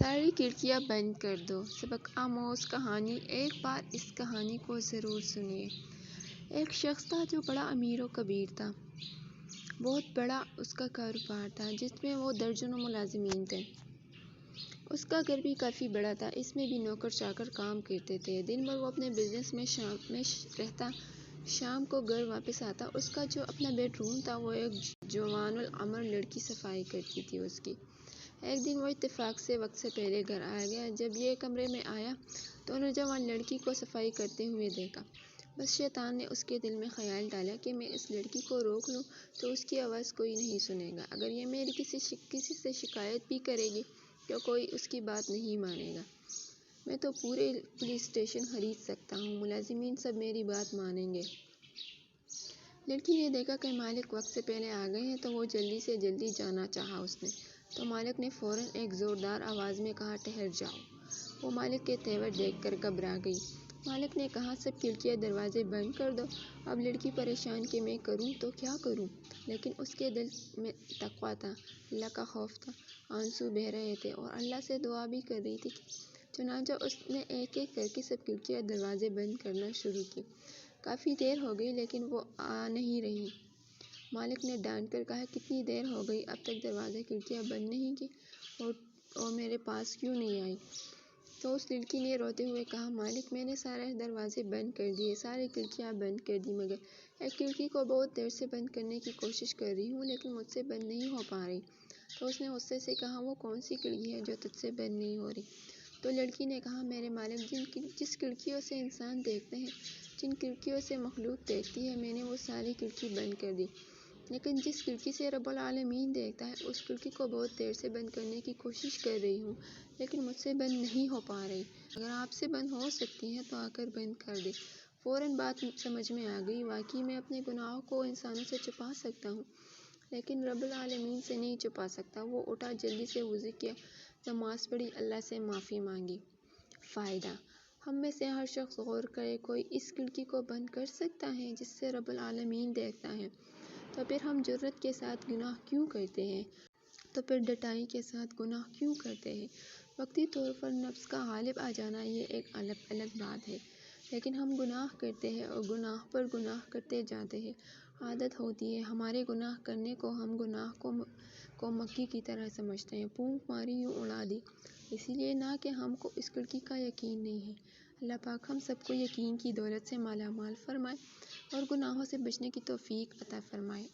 ساری کھڑکیاں بند کر دو۔ سبق آموز کہانی۔ ایک بار اس کہانی کو ضرور سنیے۔ ایک شخص تھا جو بڑا امیر و کبیر تھا۔ بہت بڑا اس کا کاروبار تھا جس میں وہ درجنوں ملازمین تھے۔ اس کا گھر بھی کافی بڑا تھا، اس میں بھی نوکر چاکر کام کرتے تھے۔ دن بھر وہ اپنے بزنس میں رہتا، شام کو گھر واپس آتا۔ اس کا جو اپنا بیڈ روم تھا وہ ایک جوان العمر لڑکی صفائی کرتی تھی اس کی۔ ایک دن وہ اتفاق سے وقت سے پہلے گھر آ گیا۔ جب یہ کمرے میں آیا تو نوجوان لڑکی کو صفائی کرتے ہوئے دیکھا۔ بس شیطان نے اس کے دل میں خیال ڈالا کہ میں اس لڑکی کو روک لوں تو اس کی آواز کوئی نہیں سنے گا۔ اگر یہ میری کسی سے شکایت بھی کرے گی تو کوئی اس کی بات نہیں مانے گا۔ میں تو پورے پولیس اسٹیشن خرید سکتا ہوں، ملازمین سب میری بات مانیں گے۔ لڑکی نے دیکھا کہ مالک وقت سے پہلے آ گئے ہیں تو وہ جلدی سے جلدی جانا چاہا اس نے۔ تو مالک نے فوراً ایک زوردار آواز میں کہا، ٹھہر جاؤ۔ وہ مالک کے تیور دیکھ کر گھبرا گئی۔ مالک نے کہا، سب کھڑکیاں دروازے بند کر دو۔ اب لڑکی پریشان کہ میں کروں تو کیا کروں، لیکن اس کے دل میں تقویٰ تھا، اللہ کا خوف تھا، آنسو بہہ رہے تھے اور اللہ سے دعا بھی کر رہی تھی۔ چنانچہ اس نے ایک ایک کر کے سب کھڑکیاں دروازے بند کرنا شروع کی۔ کافی دیر ہو گئی لیکن وہ آ نہیں رہی۔ مالک نے ڈانٹ کر کہا، کتنی دیر ہو گئی، اب تک دروازے کھڑکیاں بند نہیں کی اور میرے پاس کیوں نہیں آئی؟ تو اس لڑکی نے روتے ہوئے کہا، مالک میں نے سارے دروازے بند کر دیے، ساری کھڑکیاں بند کر دی، مگر ایک کھڑکی کو بہت دیر سے بند کرنے کی کوشش کر رہی ہوں لیکن مجھ سے بند نہیں ہو پا رہی۔ تو اس نے غصے سے کہا، وہ کون سی کھڑکی ہے جو تجھ سے بند نہیں ہو رہی؟ تو لڑکی نے کہا، میرے مالک، جس کھڑکیوں سے انسان دیکھتے ہیں، جن کھڑکیوں سے مخلوق دیکھتی ہے، میں نے وہ ساری کھڑکی بند کر دی، لیکن جس کھڑکی سے رب العالمین دیکھتا ہے اس کھڑکی کو بہت دیر سے بند کرنے کی کوشش کر رہی ہوں لیکن مجھ سے بند نہیں ہو پا رہی۔ اگر آپ سے بند ہو سکتی ہے تو آ کر بند کر دیں۔ فوراً بات سمجھ میں آ گئی، واقعی میں اپنے گناہوں کو انسانوں سے چھپا سکتا ہوں لیکن رب العالمین سے نہیں چھپا سکتا۔ وہ اٹھا، جلدی سے وضو کیا، نماز پڑھی، اللہ سے معافی مانگی۔ فائدہ: ہم میں سے ہر شخص غور کرے، کوئی اس کھڑکی کو بند کر سکتا ہے جس سے رب العالمین دیکھتا ہے؟ تو پھر ہم جرأت کے ساتھ گناہ کیوں کرتے ہیں؟ تو پھر ڈٹائی کے ساتھ گناہ کیوں کرتے ہیں؟ وقتی طور پر نفس کا غالب آ جانا یہ ایک الگ بات ہے، لیکن ہم گناہ کرتے ہیں اور گناہ پر گناہ کرتے جاتے ہیں۔ عادت ہوتی ہے ہمارے گناہ کرنے کو، ہم گناہ کو مکھی کی طرح سمجھتے ہیں، پھونک ماری یوں اڑا دی، اسی لیے نہ کہ ہم کو اس کھڑکی کا یقین نہیں ہے۔ اللہ پاک ہم سب کو یقین کی دولت سے مالا مال فرمائے اور گناہوں سے بچنے کی توفیق عطا فرمائے۔